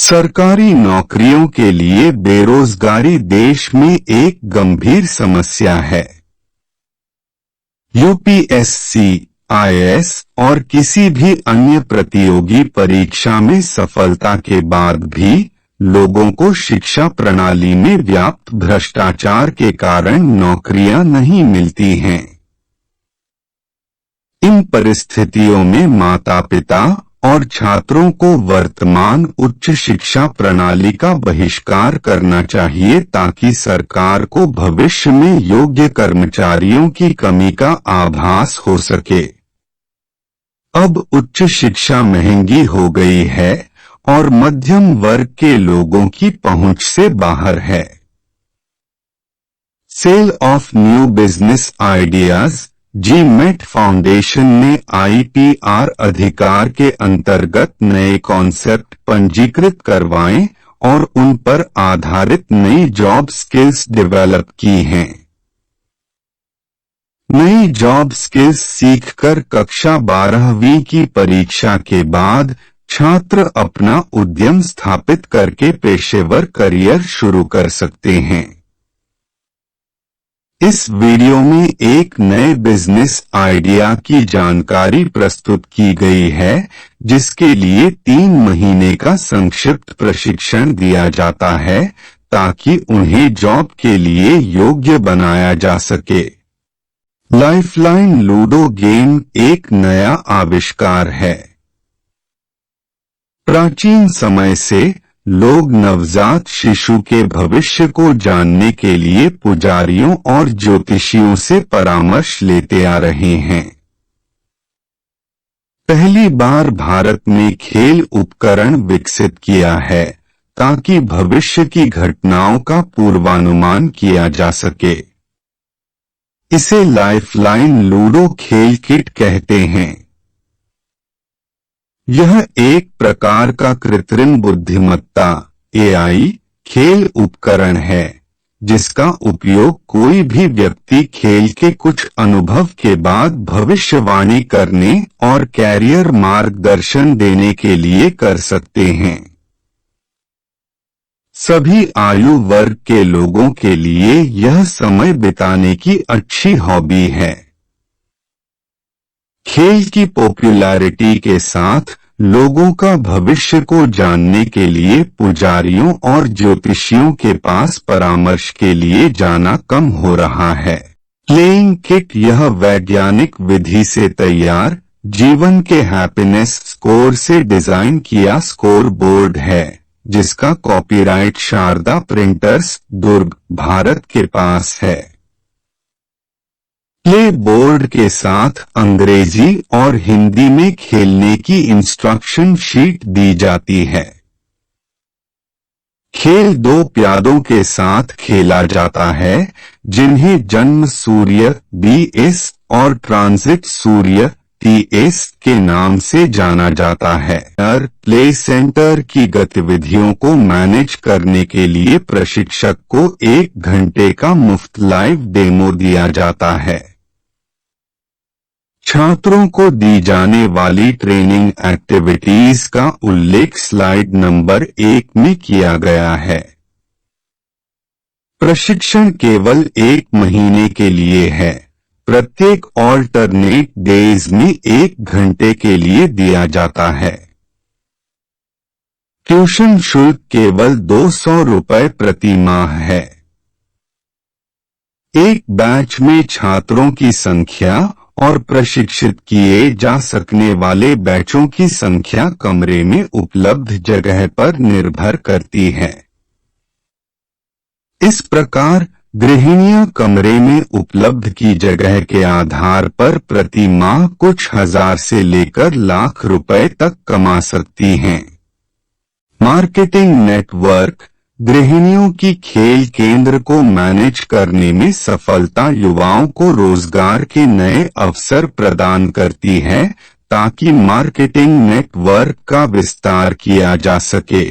सरकारी नौकरियों के लिए बेरोजगारी देश में एक गंभीर समस्या है। यूपीएससी, आईएएस और किसी भी अन्य प्रतियोगी परीक्षा में सफलता के बाद भी लोगों को शिक्षा प्रणाली में व्याप्त भ्रष्टाचार के कारण नौकरियां नहीं मिलती हैं। इन परिस्थितियों में माता-पिता और छात्रों को वर्तमान उच्च शिक्षा प्रणाली का बहिष्कार करना चाहिए ताकि सरकार को भविष्य में योग्य कर्मचारियों की कमी का आभास हो सके। अब उच्च शिक्षा महंगी हो गई है और मध्यम वर्ग के लोगों की पहुंच से बाहर है। Sale of new business ideas जी-मेट फाउंडेशन ने आईपीआर अधिकार के अंतर्गत नए कॉन्सेप्ट पंजीकृत करवाएं और उन पर आधारित नई जॉब स्किल्स डेवलप की हैं। नई जॉब स्किल्स सीखकर कक्षा 12वीं की परीक्षा के बाद छात्र अपना उद्यम स्थापित करके पेशेवर करियर शुरू कर सकते हैं। इस वीडियो में एक नए बिजनेस आइडिया की जानकारी प्रस्तुत की गई है, जिसके लिए 3 महीने का संक्षिप्त प्रशिक्षण दिया जाता है ताकि उन्हें जॉब के लिए योग्य बनाया जा सके। लाइफलाइन लूडो गेम एक नया आविष्कार है। प्राचीन समय से लोग नवजात शिशु के भविष्य को जानने के लिए पुजारियों और ज्योतिषियों से परामर्श लेते आ रहे हैं। पहली बार भारत में खेल उपकरण विकसित किया है ताकि भविष्य की घटनाओं का पूर्वानुमान किया जा सके। इसे लाइफलाइन लूडो खेल किट कहते हैं। यह एक प्रकार का कृत्रिम बुद्धिमत्ता एआई खेल उपकरण है, जिसका उपयोग कोई भी व्यक्ति खेल के कुछ अनुभव के बाद भविष्यवाणी करने और कैरियर मार्गदर्शन देने के लिए कर सकते हैं। सभी आयु वर्ग के लोगों के लिए यह समय बिताने की अच्छी हॉबी है। खेल की पॉपुलैरिटी के साथ लोगों का भविष्य को जानने के लिए पुजारियों और ज्योतिषियों के पास परामर्श के लिए जाना कम हो रहा है। प्लेइंग किट यह वैज्ञानिक विधि से तैयार जीवन के हैप्पीनेस स्कोर से डिजाइन किया स्कोर बोर्ड है, जिसका कॉपीराइट शारदा प्रिंटर्स, दुर्ग, भारत के पास है। प्ले बोर्ड के साथ अंग्रेजी और हिंदी में खेलने की इंस्ट्रक्शन शीट दी जाती है। खेल 2 प्यादों के साथ खेला जाता है, जिन्हें जन्म सूर्य BS और ट्रांजिट सूर्य TS के नाम से जाना जाता है। प्ले सेंटर की गतिविधियों को मैनेज करने के लिए प्रशिक्षक को 1 घंटे का मुफ्त लाइव डेमो दिया जाता है। छात्रों को दी जाने वाली ट्रेनिंग एक्टिविटीज का उल्लेख स्लाइड नंबर 1 में किया गया है। प्रशिक्षण केवल 1 महीने के लिए है। प्रत्येक ऑल्टरनेट डेज में 1 घंटे के लिए दिया जाता है। ट्यूशन शुल्क केवल 200 रुपए प्रति माह है। एक बैच में छात्रों की संख्या और प्रशिक्षित किए जा सकने वाले बैचों की संख्या कमरे में उपलब्ध जगह पर निर्भर करती है। इस प्रकार गृहिणियां कमरे में उपलब्ध की जगह के आधार पर प्रति माह कुछ हजार से लेकर लाख रुपए तक कमा सकती हैं। मार्केटिंग नेटवर्क गृहिणियों की खेल केंद्र को मैनेज करने में सफलता युवाओं को रोजगार के नए अवसर प्रदान करती है ताकि मार्केटिंग नेटवर्क का विस्तार किया जा सके।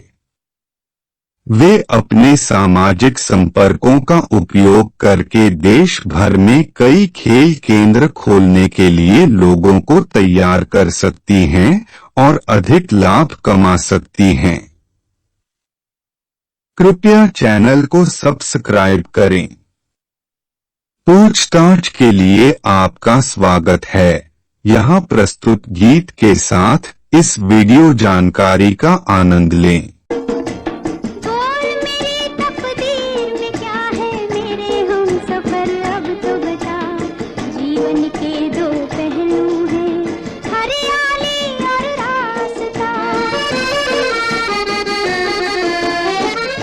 वे अपने सामाजिक संपर्कों का उपयोग करके देश भर में कई खेल केंद्र खोलने के लिए लोगों को तैयार कर सकती हैं और अधिक लाभ कमा सकती हैं। कृपया चैनल को सब्सक्राइब करें। पूछताछ के लिए आपका स्वागत है। यहाँ प्रस्तुत गीत के साथ इस वीडियो जानकारी का आनंद लें।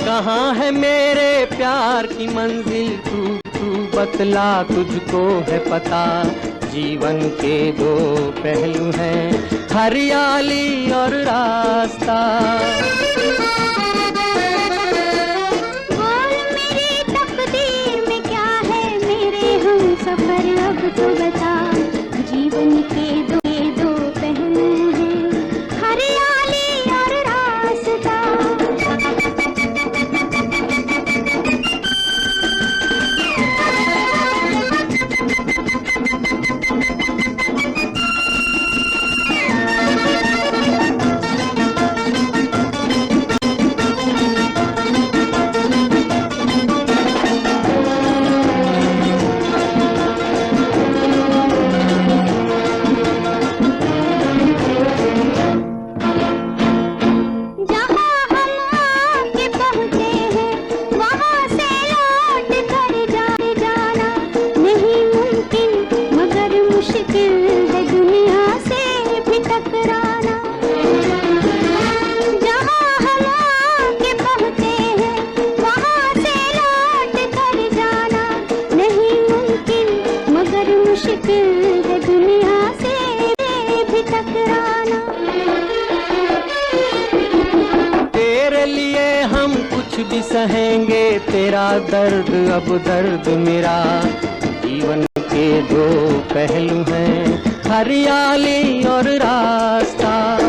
कहाँ है मेरे प्यार की मंजिल, तू बतला, तुझको है पता। जीवन के दो पहलू हैं, हरियाली और रास्ता। बोल मेरी तकदीर में क्या है मेरे हमसफर, अब तो बता। जीवन के दो पहलू हैं, हरियाली और रास्ता। तेरे लिए हम कुछ भी सहेंगे, तेरा दर्द अब दर्द मेरा। जीवन के दो पहलू हैं, हरियाली और रास्ता।